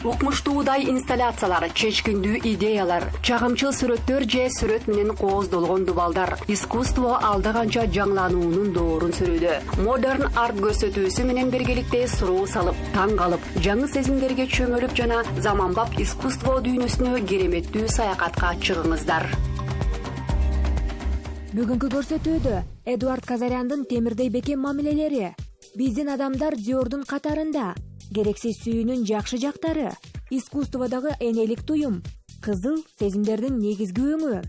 Укмуштуудай инсталляциялар, чечкиндүү идеялар, чагымчыл сүрөттөр же сүрөт менен кооздолгон дубалдар искусство алда канча жаңлануунун доорун сүрүүдө. Модерн арт көрсөтүүсү менен биргеликте суроо салып, таң калып, жаңы сезимдерге чөмөлүп жана заманбап искусство дүйнөсүнө кереметтүү саякатка чыгыңыздар. Бүгүнкү көрсөтүүдө Эдуард Казаряндын темирдей бекем мамилелери, биздин адамдар Диордун катарында, керексиз сүйүүнүн жакшы жактары, искусстводогу энелик туюм, кызыл сезимдердин негизги өңү.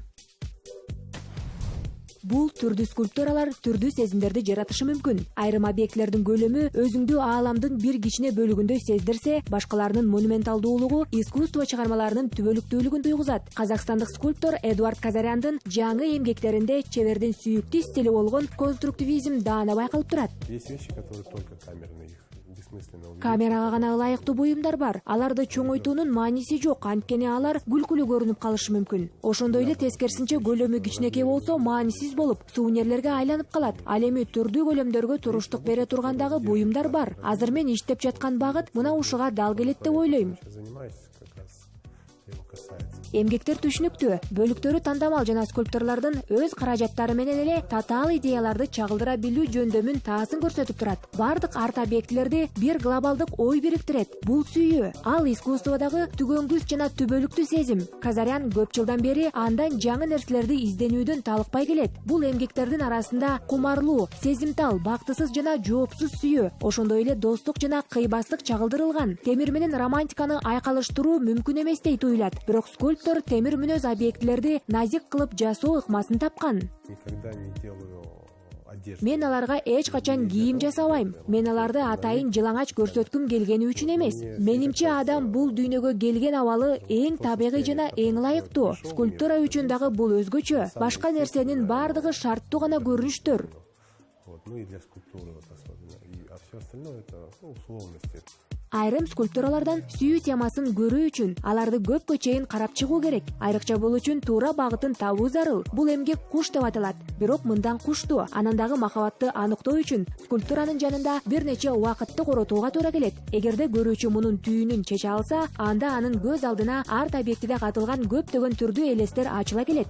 Бул түрдүү скульптуралар түрдүү сезимдерди жаратышы мүмкүн. Айрым объектилердин көлөмү өзүңдү ааламдын бир кичине бөлүгүндөй сездирсе, башкаларынын монументалдуулугу искусство чыгармаларынын түбөлүктүүлүгүн туйгузат. Казакстандык скульптор Эдуард Казаряндын жаңы эмгектеринде чебердин сүйүктүү стили болгон конструктивизм даана байкалып турат. Есть вещи, которые только камерные, их бессмысленно увидеть. Камерага гана ылайыктуу буюмдар бар. Аларды чоңойтуунун мааниси жок, анткени алар күлкүлүү көрүнүп калышы мүмкүн. Ошондой эле тескерисинче көлөмү кичинекей болсо маанисиз болуп, сувенирлерге айланып калат. Ал эми түрдүү көлөмдөргө туруштук бере тургандагы буюмдар бар. Азыр мен иштеп жаткан багыт мына ушуга дал келет деп ойлойм. Занимаюсь как раз его касается. Эмгектер түшүнүктүү, бөлүктөрү тандамал жана скульпторлордун өз каражаттары менен эле татаал идеяларды чагылдыра билүү жөндөмүн таасын көрсөтүп турат. Бардык арт объектилерди бир глобалдык ой бириктирет. Бул сүйүү, ал искусстводогу түгөнгүс жана түбөлүктүү сезим. Казарян көп жылдан бери андан жаңы нерселерди изденүүдөн талыкпай келет. Бул эмгектердин арасында кумарлуу, сезимтал, бактысыз жана жоопсуз сүйүү, ошондой эле достук жана кыйбастык чагылдырылган. Темир менен романтиканы айкалыштыруу мүмкүн эмес дейт уйлат. Бирок скульптор темир мүнөз объектилерди назик кылып жасоо ыкмасын тапкан. Никогда не делаю одежду. Мен аларга эч качан кийим жасабайм. Мен аларды атайын жылаңач көрсөткүм келгени үчүн эмес. Менимче адам бул дүйнөгө келген абалы эң табигый жана эң ылайыктуу. Скульптура үчүн дагы бул өзгөчө. Башка нерсенин бардыгы шарттуу гана көрүнүштөр. Вот, ну и для скульптуры вот особенно. А все остальное это условности. Айрым скульптуралардан сүйүү темасын көрүү үчүн аларды көпкө чейин карап чыгуу керек. Айрыкча бул үчүн туура багытын табуу зарыл. Бул эмгек куш деп аталат. Бирок мындан кушту, анан дагы махабатты аныктоо үчүн скульптуранын жанында бир нече убакытты коротууга туура келет. Эгерде көрүүчү мунун түйүнүн чече алса, анда анын көз алдына арт объектиде катылган көптөгөн түрдүү элестер ачыла келет.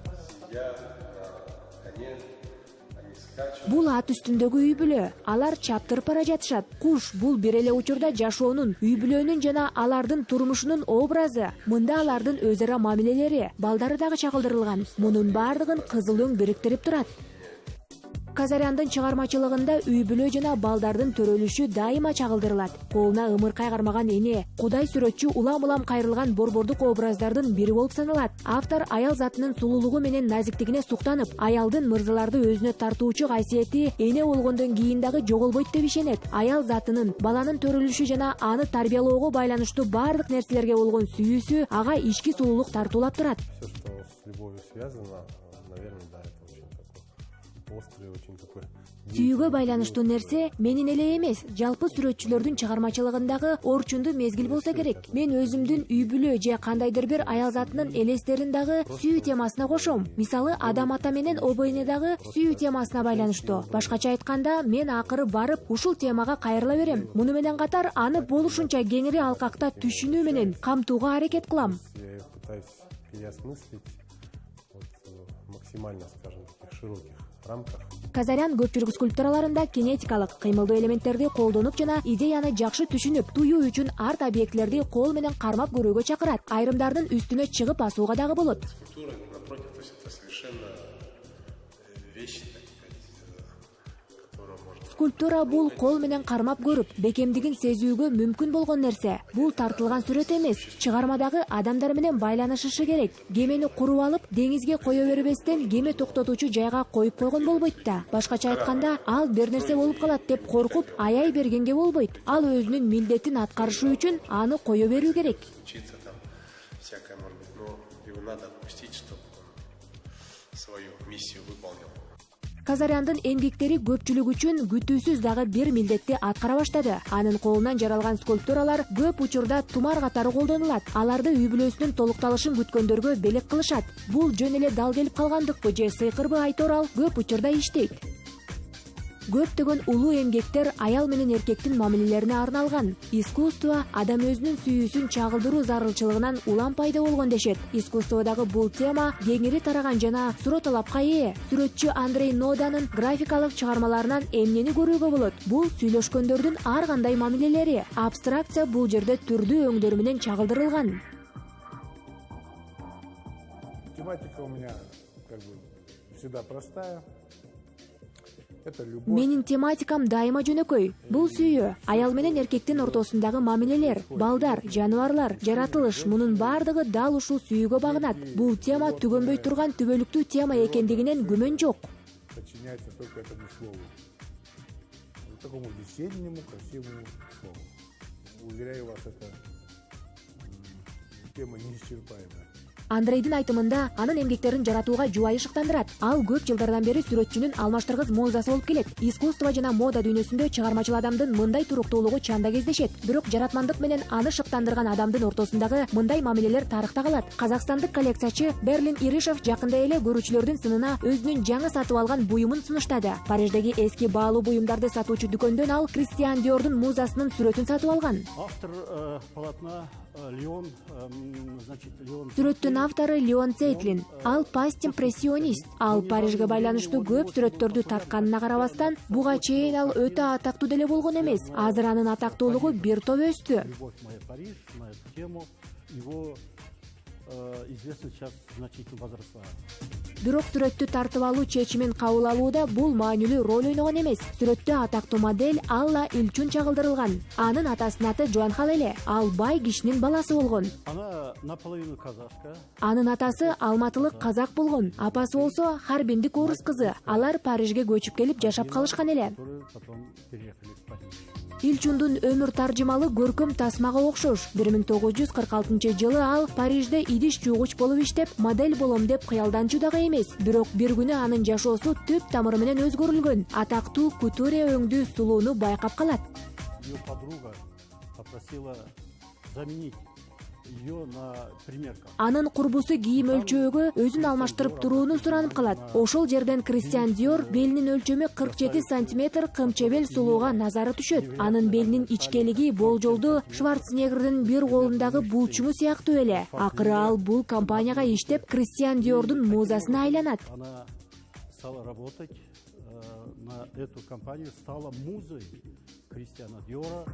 Бул ат үстүндөгү үй бүлө. Алар чаптырып бара жатышат. Куш бул бир эле учурда жашоонун, үй бүлөнүн жана алардын турмушунун образы. Мында алардын өз ара мамилелери, балдары дагы чагылдырылган. Мунун бардыгын кызыл өң бириктирип турат. Казаряндын чыгармачылыгында үй бүлө жана балдардын төрөлүшү дайыма чагылдырылат. Колуна ымыркай кармаган эне, Кудай сүрөтчү улам-улам кайрылган борбордук образдардын бири болуп саналат. Автор аял затынын сулуулугу менен назиктигине суктанып, аялдын мырзаларды өзүнө тартуучу кайсиети эне болгондон кийин дагы жоголбойт деп ишенет. Аял затынын, баланын төрөлүшү жана аны тарбиялоого байланыштуу бардык нерселерге болгон сүйүүсү ага ички сулуулук тартуулап турат. Все, что с любовью связано, наверное, да, это очень такой острый, очень такой. Сүйүүгө байланыштуу нерсе менин эле эмес, жалпы сүрөтчүлөрдүн чыгармачылыгындагы орчундуу мезгил болсо керек. Мен өзүмдүн үй бүлө же кандайдыр бир аял затынын элестерин дагы сүйүү темасына кошом. Мисалы, Адам ата менен Обойне дагы сүйүү темасына байланыштуу. Башкача айтканда, мен акыры барып ушул темага кайрыла берем. Муну менен катар аны болушунча кеңири алкакта түшүнүү менен камтууга аракет кылам. Я пытаюсь переосмыслить вот, максимально, скажем, таких широких рамках. Казарян көпчүлүк скульптураларында кинетикалык, кыймылдуу элементтерди колдонуп жана идеяны жакшы түшүнүп, туюу үчүн арт объектилерди кол менен кармап көрүүгө чакырат. Айрымдардын үстүнө чыгып басууга дагы болот. Скульптура, напротив, то есть это совершенно вещь, так сказать, которая может... Скульптура бул кол менен кармап көрүп, бекемдигин сезүүгө мүмкүн болгон нерсе. Бул тартылган сүрөт эмес, чыгармадагы адамдар менен байланышышы керек. Кемени куруп алып, деңизге кое бербестен кеме токтотуучу жайга коюп койгон болбойт да. Башкача айтканда, ал бир нерсе болуп калат деп коркуп, аяй бергенге болбойт. Ал өзүнүн милдетин аткарышы үчүн аны кое берүү керек. Случится там всякое, может быть, но его надо отпустить, чтобы он свою миссию выполнил. Казаряндын эмгектери көпчүлүк үчүн күтүүсүз дагы бир милдетти аткара баштады. Анын колунан жаралган скульптуралар көп учурда тумар катары колдонулат. Аларды үй бүлөсүнүн толукталышын күткөндөргө белек кылышат. Бул жөн эле дал келип калгандыкпы же сыйкырбы айтор ал көп учурда иштейт. Көптөгөн улуу эмгектер аял менен эркектин мамилелерине арналган. Искусство адам өзүнүн сүйүүсүн чагылдыруу зарылчылыгынан улам пайда болгон дешет. Искусстводагы бул тема кеңири тараган жана суроо талапка ээ. Сүрөтчү Андрей Ноданын графикалык чыгармаларынан эмнени көрүүгө болот? Бул сүйлөшкөндөрдүн ар кандай мамилелери. Абстракция бул жерде түрдүү өңдөр менен чагылдырылган. Тематика у меня всегда простая. Менин тематикам дайыма жөнөкөй. Бул сүйүү, аял менен эркектин ортосундагы мамилелер, балдар, жаныбарлар, жаратылыш, мунун бардыгы дал ушул сүйүүгө багынат. Бул тема түгөнбөй турган түбөлүктүү тема экендигинен күмөн жок. Подчиняется только этому слову. Такому весеннему, красивому слову. Уверяю вас, это тема неисчерпаемая. Андрейдин айтымында анын эмгектерин жаратууга жубайы шыктандырат. Ал көп жылдардан бери сүрөтчүнүн алмаштыргыс музасы болуп келет. Искусство жана мода дүйнөсүндө чыгармачыл адамдын мындай туруктуулугу чанда кездешет. Бирок жаратмандык менен аны шыктандырган адамдын ортосундагы мындай мамилелер тарыхта калат. Казакстандык коллекциячы Берлин Иришев жакында эле көрүүчүлөрдүн сынына өзүнүн жаңы сатып алган буюмун сунуштады. Париждеги эски баалуу буюмдарды сатуучу дүкөндөн ал Кристиан Диордун музасынын сүрөтүн сатып алган. Автор полотна Леон. Сүрөттүн автору Леон Цейтлин. Ал постимпрессионист. Ал Парижге байланыштуу көп сүрөттөрдү тартканына карабастан, буга чейин ал өтө атактуу деле болгон эмес. Азыр анын атактуулугу бир топ өстү. Любовь моя Париж на эту тему. Его известность сейчас значительно возросла. Бирок сүрөттү тартып алуу чечимин кабыл алууда бул маанилүү роль ойногон эмес. Сүрөттө атактуу модель Алла Илчун чагылдырылган. Анын атасынын аты Жуан Халеле. Ал бай кишинин баласы болгон. Она наполовину казашка. Анын атасы алматылык казак болгон. Апасы болсо харбиндик орус кызы. Алар Парижге көчүп келип жашап калышкан эле. Потом переехали в Париж. Илчундун өмүр таржымалы көркөм тасмага окшош. 1946 жылы ал Парижде идиш жуугуч болуп иштеп, модель болом деп кыялданчу дагы эмес. Бирок бир күнү анын жашоосу түп тамыры менен өзгөрүлгөн. Атактуу кутуре өңдүү сулууну байкап калат. Ее подруга попросила заменить ее на примерках. Анын курбусу кийим өлчөөгө өзүн алмаштырып турууну суранып калат. Ошол жерден Кристиан Диор белинин өлчөмү 47 сантиметр кымчебел сулууга назары түшөт. Анын белинин ичкелиги болжолду Шварценеггердин бир колундагы булчуму сыяктуу эле. Акыры ал бул компанияга иштеп Кристиан Диордун музасына айланат. Она стала работать на эту компанию, стала музой Кристиана Диора.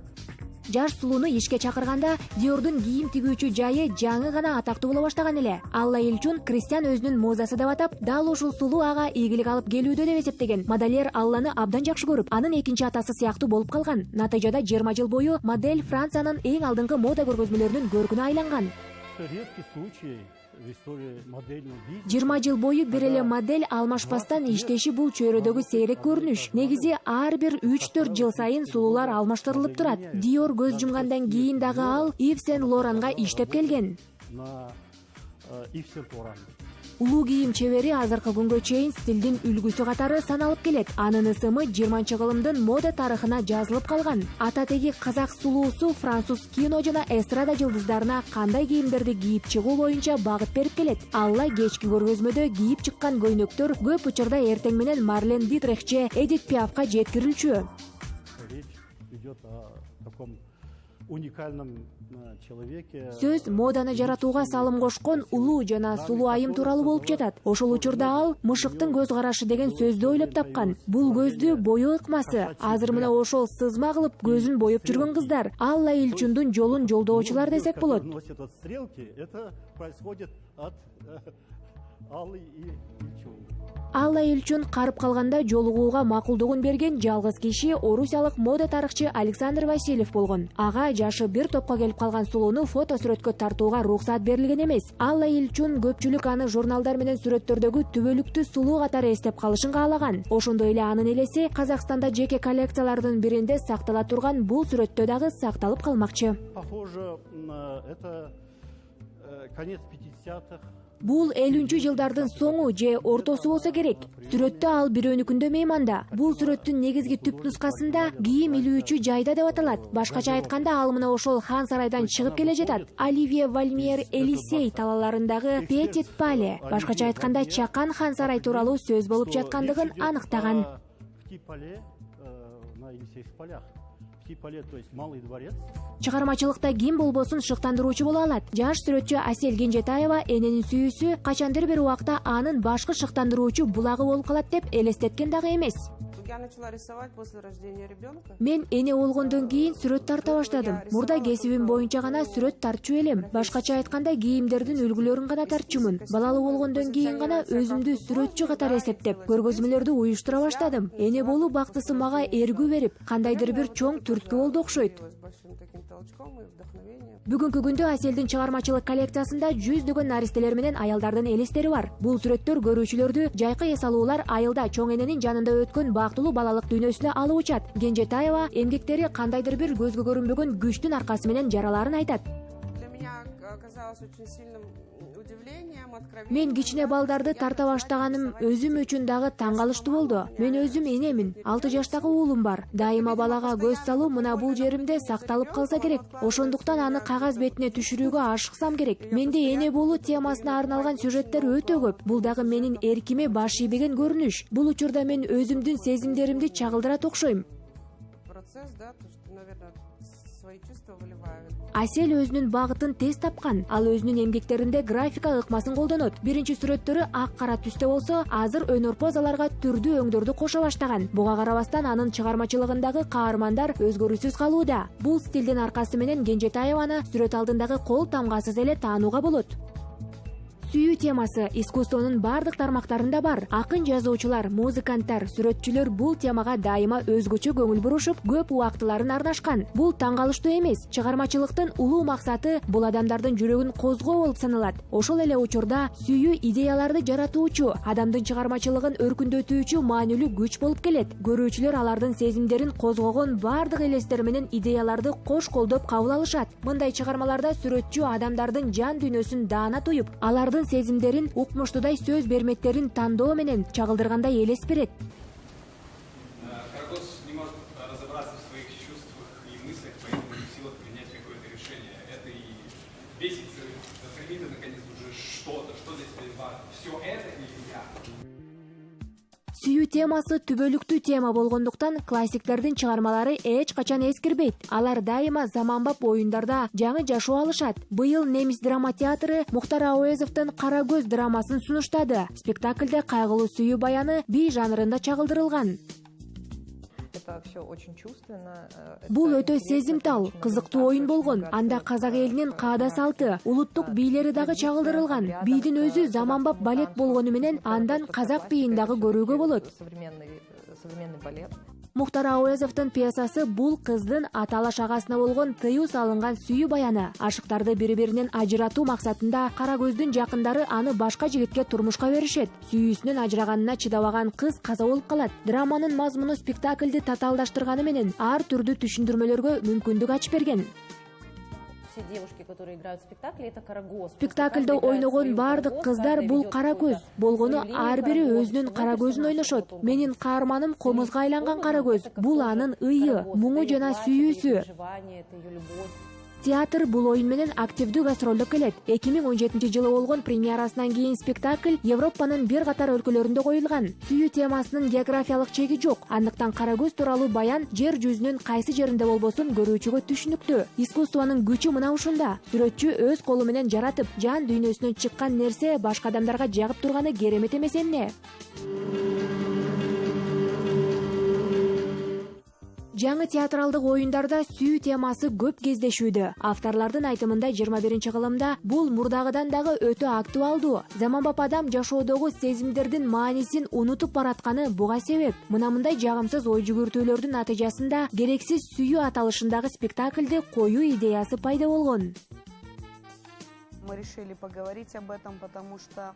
Жаш сулууну ишке чакырганда Диордун кийим тигүүчү жайы жаңы гана атактуу боло баштаган эле. Алла Илчун Кристиан өзүнүн музасы деп атап, дал ушул сулуу ага ийгилик алып келүүдө деп эсептеген. Модельер Алланы абдан жакшы көрүп, анын экинчи атасы сыяктуу болуп калган. Натыйжада 20 жыл бою модель Франциянын эң алдыңкы мода көргөзмөлөрүнүн көркүнө айланган. Редкий случай в истории модельного бизнеса. 20 жыл бою бир эле модель алмашпастан иштеши бул чөйрөдөгү сейрек көрүнүш. Негизи ар бир 3-4 жыл сайын сулуулар алмаштырылып турат. Диор көз жумгандан кийин дагы ал Ив Сен Лоранга иштеп келген. На Ив Сен Лоран. Улуу кийим чебери азыркы күнгө чейин стилдин үлгүсү катары саналып келет. Анын ысымы 20-кылымдын мода тарыхына жазылып калган. Ататеги казак сулуусу француз кино жана эстрада жылдыздарына кандай кийимдерди кийип чыгуу боюнча багыт берип келет. Алла кечки көргөзмөдө кийип чыккан көйнөктөр көп учурда эртең менен Марлен Дитрих же Эдит Пиафка жеткирилчү. Речь идет о таком уникальном человеке. Сөз моданы жаратууга салым кошкон улуу жана сулуу айым тууралуу болуп жатат. Ошол учурда ал мышыктын көз карашы деген сөздү ойлоп тапкан. Бул көздү боёу ыкмасы. Азыр мына ошол сызма кылып көзүн боеп жүргөн кыздар Алла Илчундун жолун жолдоочулар десек болот. Носит от стрелки, это происходит от Аллы и Илчун. Алла Илчун карып калганда жолугууга макулдугун берген жалгыз киши орусиялык мода тарыхчы Александр Васильев болгон. Ага жашы бир топко келип калган сулууну фото сүрөткө тартууга уруксат берилген эмес. Алла Илчун көпчүлүк аны журналдар менен сүрөттөрдөгү түбөлүктүү сулуу катары эстеп калышын каалаган. Ошондой эле анын элеси Казакстанда жеке коллекциялардын биринде сактала турган бул сүрөттө дагы сакталып калмакчы. Похоже, это конец 50-х. Бул 50-чү жылдардын соңу же ортосу болсо керек. Сүрөттө ал бирөөнүкүндө мейманда. Бул сүрөттүн негизги түп нускасында кийим илүүчү жайда деп аталат. Башкача айтканда ал мына ошол хан сарайдан чыгып келе жатат. Оливье Вальмьер Элисей талаларындагы Петит Пале. Башкача айтканда Чакан хан сарай тууралуу сөз болуп жаткандыгын аныктаган. В Пале на Елисейских полях. Птий поле, то есть Малый дворец. Чыгармачылыкта ким болбосун шыктандыруучу боло алат. Жаш сүрөтчү Асель Кенжетаева эненин сүйүүсү качандыр бир убакта анын башкы шыктандыруучу булагы болуп калат деп элестеткен дагы эмес. Я начала рисовать после рождения ребенка. Мен эне болгондон кийин сүрөт тарта баштадым. Мурда кесибим боюнча гана сүрөт тартчу элем. Башкача айтканда кийимдердин үлгүлөрүн гана тартчумун. Балалуу болгондон кийин гана өзүмдү сүрөтчү катары эсептеп, көргөзмөлөрдү уюштура баштадым. Эне болуу бактысы мага эргүү берип, кандайдыр бир чоң түрткү болду окшойт. Бүгүнкү күндө Аселдин чыгармачылык коллекциясында жүздөгөн наристелер менен аялдардын элестери бар. Бул сүрөттөр көрүүчүлөрдү жайкы эс алуулар айылда чоң эненин жанында өткөн бактылуу балалык дүйнөсүнө алып учат. Кенжетаева эмгектери кандайдыр бир көзгө көрүнбөгөн күчтүн аркасы менен жараларын айтат. Мен кичине балдарды тарта баштаганым өзүм үчүн дагы таң калыштуу болду. Мен өзүм энемин, 6 жаштагы уулум бар. Дайыма балага көз салуу мына бул жеримде сакталып калса керек. Ошондуктан аны кагаз бетине түшүрүүгө ашыксам керек. Менде эне болуу темасына арналган сюжеттер өтө көп. Бул дагы менин эркиме баш ийбеген көрүнүш. Бул учурда мен өзүмдүн сезимдеримди чагылдырат окшойм. Асел өзүнүн багытын тез тапкан. Ал өзүнүн эмгектеринде графика ыкмасын колдонот. Биринчи сүрөттөрү ак кара түстө болсо, азыр өнөр позаларга түрдүү өңдөрдү кошо баштаган. Буга карабастан анын чыгармачылыгындагы каармандар өзгөрүүсүз калууда. Бул стилдин аркасы менен Кенжетаеваны сүрөт алдындагы кол тамгасыз эле таанууга болот. Сүйүү темасы искусствонун бардык тармактарында бар. Акын жазуучулар, музыканттар, сүрөтчүлөр бул темага дайыма өзгөчө көңүл бурушуп, көп убактыларын арнашкан. Бул таң калыштуу эмес. Чыгармачылыктын улуу максаты бул адамдардын жүрөгүн козгоо болуп саналат. Ошол эле учурда сүйүү идеяларды жаратуучу, адамдын чыгармачылыгын өркүндөтүүчү маанилүү күч болуп келет. Көрүүчүлөр алардын сезимдерин козгогон бардык элестер менен идеяларды кош колдоп кабыл алышат. Мындай чыгармаларда сүрөтчү адамдардын жан дүйнөсүн даана туюп, алардын сезимдерин укмуштуудай сөз бермектерин тандоо менен чагылдыргандай элес берет. Карагоз не может разобраться в своих чувствах и мыслях, поэтому не в силах принять какое-то решение. Это и бесит, стремится наконец уже что-то, что для тебя важно. Все это или я? Сүйүү темасы түбөлүктүү тема болгондуктан классиктердин чыгармалары эч качан эскирбейт. Алар дайыма заманбап оюндарда жаңы жашоо алышат. Быйыл немис драма театры Мухтар Ауезовдун Кара көз драмасын сунуштады. Спектакльде кайгылуу сүйүү баяны би жанрында чагылдырылган. Бул өтө сезимтал, кызыктуу оюн болгон. Анда казак элинин каада салты, улуттук бийлери дагы чагылдырылган. Бийдин өзү заманбап балет болгону менен андан казак бийин дагы көрүүгө болот. Мухтар Ауезовдун пьесасы бул кыздын аталаш агасына болгон тыюу салынган сүйүү баяны. Ашыктарды бири-биринен ажыратуу максатында Кара көздүн жакындары аны башка жигитке турмушка беришет. Сүйүүсүнүн ажыраганына чыдабаган кыз каза болуп калат. Драманын мазмуну спектакльди татаалдаштырганы менен ар түрдүү түшүндүрмөлөргө мүмкүндүк ачып берген. Спектакльде ойногон бардык кыздар бул кара көз болгону ар бири өзүнүн кара көзүн ойношот. Менин каарманым комузга айланган кара көз. Бул анын ыйы, муңу жана сүйүүсү. Театр бул оюн менен активдүү гастролдо келет. 2017 жылы болгон премьерасынан кийин спектакль Европанын бир катар өлкөлөрүндө коюлган. Сүйүү темасынын географиялык чеги жок. Андыктан кара көз тууралуу баян жер жүзүнүн кайсы жеринде болбосун көрүүчүгө түшүнүктүү. Искусствонун күчү мына ушунда. Сүрөтчү өз колу менен жаратып, жан дүйнөсүнөн чыккан нерсе башка адамдарга жагып турганы керемет эмес эмне? Жаңы театралдык оюндарда сүйүү темасы көп кездешүүдө. Авторлордун айтымында 21-кылымда бул мурдагыдан дагы өтө актуалдуу. Заманбап адам жашоодогу сезимдердин маанисин унутуп баратканы буга себеп. Мындай жагымсыз ой жүгүртүүлөрдүн натыйжасында керексиз сүйүү аталышындагы спектакльди коюу идеясы пайда болгон. Мы решили поговорить об этом, потому что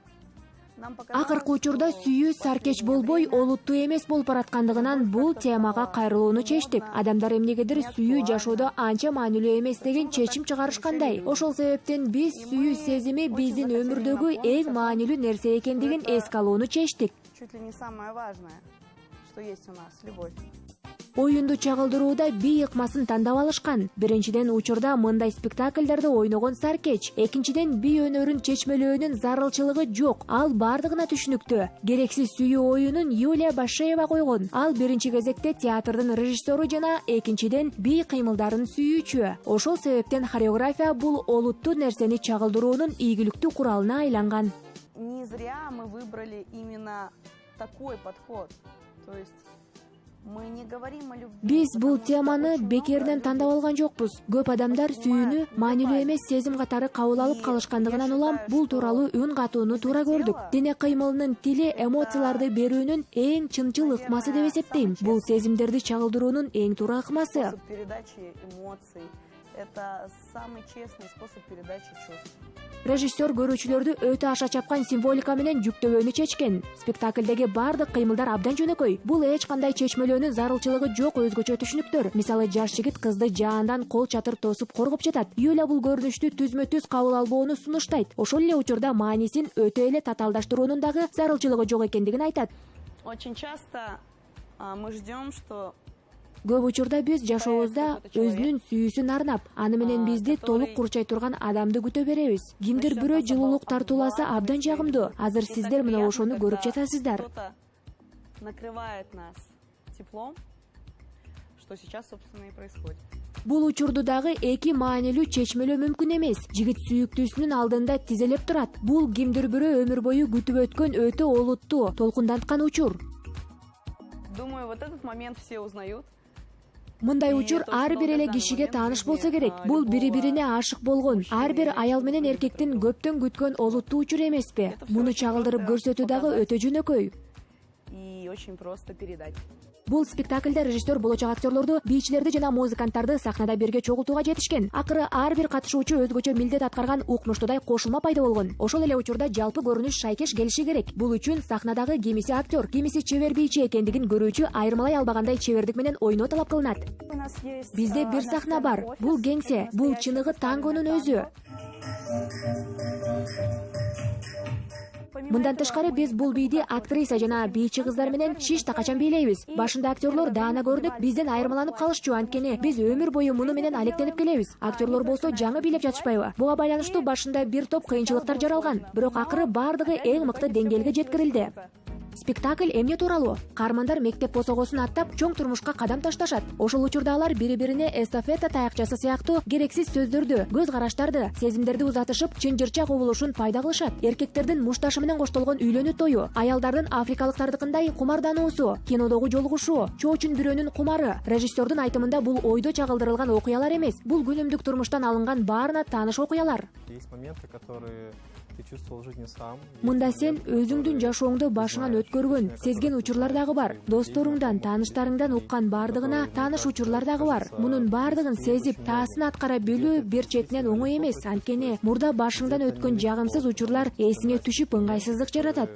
Акыркы учурда сүйүү саркеч болбой, олуттуу эмес болуп бараткандыгынан бул темага кайрылууну чечтик. Адамдар эмнегедир сүйүү жашоодо анча маанилүү эмес деген чечим чыгарышкандай. Ошол себептен биз сүйүү сезими биздин өмүрдөгү эң маанилүү нерсе экендигин эске алууну чечтик. чуть ли не самое важное, что есть у нас, любовь. Оюнду чагылдырууда бий ыкмасын тандап алышкан. Биринчиден учурда мындай спектакльдерде ойногон саркеч, экинчиден бий өнөрүн чечмелөөнүн зарылчылыгы жок, ал бардыгына түшүнүктүү. Герексиз сүйүү оюнун Юлия Башеева койгон. Ал биринчи кезекте театрдын режиссеру жана экинчиден бий кыймылдарын сүйүүчү. Ошол себептен хореография бул олуттуу нерсени чагылдыруунун ийгиликтүү куралына айланган. Не зря мы выбрали именно такой подход. То есть мы не говорим о любви. Биз бул теманы бекерден тандап алган жокпуз. Көп адамдар сүйүүнү маанилүү эмес сезим катары кабыл алып калышкандыгынан улам бул тууралуу үн катууну туура көрдүк. Дене кыймылынын тили эмоцияларды берүүнүн эң чынчыл ыкмасы деп эсептейм. Бул сезимдерди чагылдыруунун эң туура ыкмасы. Способ передачи эмоций. Это самый честный способ передачи чувств. Режиссер көрүүчүлөрдү өтө аша чапкан символика менен жүктөбөнү чечкен. Спектакльдеги бардык кыймылдар абдан жөнөкөй. Бул эч кандай чечмелөөнүн зарылчылыгы жок өзгөчө түшүнүктөр. Мисалы, жаш жигит кызды жаандан кол чатыр тосуп коргоп жатат. Юля бул көрүнүштү түзмө-түз кабыл албоону сунуштайт. Ошол эле учурда маанисин өтө эле татаалдаштыруунун дагы зарылчылыгы жок экендигин айтат. Очень часто мы ждем, что Көп учурда биз жашообузда өзүнүн сүйүүсүн арнап, аны менен бизди толук курчай турган адамды күтө беребиз. Кимдир бирөө жылуулук тартууласа абдан жагымдуу. Азыр сиздер мына ошону көрүп жатасыздар. кто-то накрывает нас теплом, что сейчас, собственно, и происходит. Бул учурду дагы эки маанилүү чечмелөө мүмкүн эмес. Жигит сүйүктүүсүнүн алдында тизелеп турат. Бул кимдир бирөө өмүр бою күтүп өткөн өтө олуттуу, толкунданткан учур. Думаю, вот этот момент все узнают. Мындай учур ар бир эле кишиге тааныш болсо керек. Бул бири-бирине ашык болгон, ар бир аял менен эркектин көптөн күткөн олуттуу учур эмеспи? Муну чагылдырып көрсөтүү дагы өтө жөнөкөй. И очень просто передать. Бул спектакльде режиссер болочок актерлорду, бийчилерди жана музыканттарды сахнада бирге чогултууга жетишкен. Акыры ар бир катышуучу өзгөчө милдет аткарган укмуштуудай кошулма пайда болгон. Ошол эле учурда жалпы көрүнүш шайкеш келиши керек. Бул үчүн сахнадагы кимиси актер, кимиси чебер бийчи экендигин көрүүчү айырмалай албагандай чебердик менен ойноо талап кылынат. Бизде бир сахна бар. Бул кеңсе, бул чыныгы тангонун өзү. Мындан тышкары биз бул бийди актриса жана бийчи кыздар менен шиш такачан бийлейбиз. Башында актерлор даана көрүнүп, бизден айырмаланып калышчу, анткени биз өмүр бою муну менен алектенип келебиз. Актерлор болсо жаңы бийлеп жатышпайбы? Буга байланыштуу башында бир топ кыйынчылыктар жаралган, бирок акыры бардыгы эң мыкты деңгээлге жеткирилди. Спектакль эмне тууралуу? Каармандар мектеп босогосун аттап, чоң турмушка кадам ташташат. Ошол учурда алар бири-бирине эстафета таякчасы сыяктуу керексиз сөздөрдү, көз караштарды, сезимдерди узатышып, чынжырча кубулушун пайда кылышат. Эркектердин мушташы менен коштолгон үйлөнүү тою, аялдардын африкалыктардыкындай кумардануусу, кинодогу жолугушуу, чоочун бирөөнүн кумары. Режиссердун айтымында бул ойдо чагылдырылган окуялар эмес, бул күнүмдүк турмуштан алынган баарына тааныш окуялар. Есть моменты, которые ты чувствовал в жизни сам. Мында сен өзүңдүн жашооңду башыңан өткөргөн, сезген учурлар дагы бар. Досторуңдан, тааныштарыңдан уккан бардыгына тааныш учурлар дагы бар. Мунун бардыгын сезип, таасын аткара билүү бир четинен оңой эмес, анткени мурда башыңдан өткөн жагымсыз учурлар эсиңе түшүп ыңгайсыздык жаратат.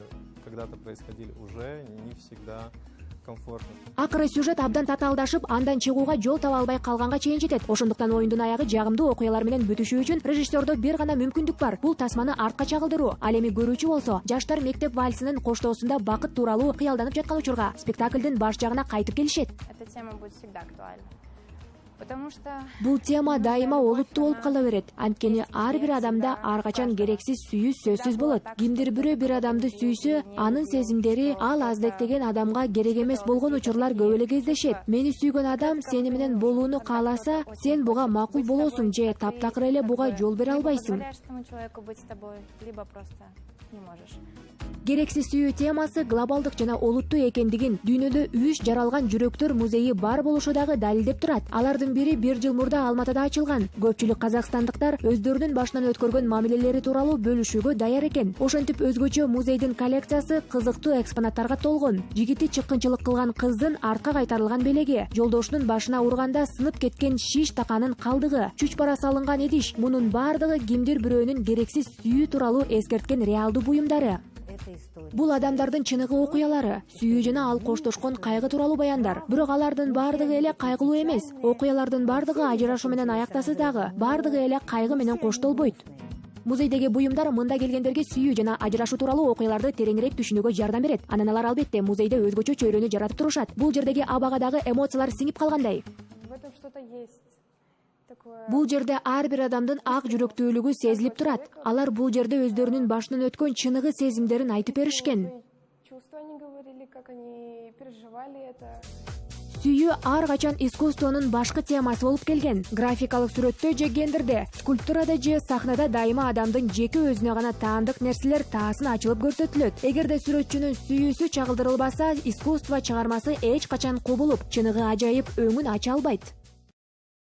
Когда-то происходили уже не всегда комфортно. Акыры сюжет абдан татаалдашып, андан чыгууга жол таба албай калганга чейин жетет. Ошондуктан оюндун аягы жагымдуу окуялар менен бүтүшү үчүн режиссердо бир гана мүмкүндүк бар. Бул тасманы артка чагылдыруу. Ал эми көрүүчү болсо, жаштар мектеп вальсинин коштоосунда бакыт тууралуу кыялданып жаткан учурга спектакльдин баш жагына кайтып келишет. Эта тема будет всегда актуальна. Бул тема дайыма олуттуу болуп кала берет. Анткени ар бир адамда ар качан керексиз сүйүү сөзсүз болот. Кимдир бирөө бир адамды сүйсө, анын сезимдери ал аздектеген адамга керек эмес болгон учурлар көп эле кездешет. Мени сүйгөн адам сени менен болууну кааласа, сен буга макул болосуң же таптакыр эле буга жол бере албайсың. Керексиз сүйүү темасы глобалдык жана олуттуу экендигин дүйнөдө 3 жаралган жүрөктөр музейи бар болушу дагы далилдеп турат. Алардын бири 1 жыл мурда Алматыда ачылган. Көпчүлүк казакстандыктар өздөрүнүн башынан өткөргөн мамилелери тууралуу бөлүшүүгө даяр экен. Ошентип өзгөчө музейдин коллекциясы кызыктуу экспонаттарга толгон. Жигити чыккынчылык кылган кыздын артка кайтарылган белеги, жолдошунун башына урганда сынып кеткен шиш таканын калдыгы, чүч бара салынган идиш, мунун бардыгы кимдир бирөөнүн керексиз сүйүү тууралуу эскерткен реалдуу буюмдары. Бул адамдардын чыныгы окуялары, сүйүү жана ал коштошкон кайгы тууралуу баяндар. Бирок алардын бардыгы эле кайгылуу эмес. Окуялардын бардыгы ажырашуу менен аяктаса дагы, бардыгы эле кайгы менен коштолбойт. Музейдеги буюмдар мында келгендерге сүйүү жана ажырашуу тууралуу окуяларды тереңирээк түшүнүүгө жардам берет. Анан алар албетте музейде өзгөчө чөйрөнү жаратып турушат. Бул жердеги абага дагы эмоциялар сиңип калгандай. В этом что-то есть. Бул жерде ар бир адамдын ак жүрөктүүлүгү сезилип турат. Алар бул жерде өздөрүнүн башынан өткөн чыныгы сезимдерин айтып беришкен. Чувства они говорили, как они переживали это. Сүйүү ар качан искусствонун башкы темасы болуп келген. Графикалык сүрөттө же гендерде, скульптурада же сахнада дайыма адамдын жеке өзүнө гана таандык нерселер таасын ачылып көрсөтүлөт. Эгерде сүрөтчүнүн сүйүүсү чагылдырылбаса, искусство чыгармасы эч качан кубулуп, чыныгы ажайып өңүн ача албайт.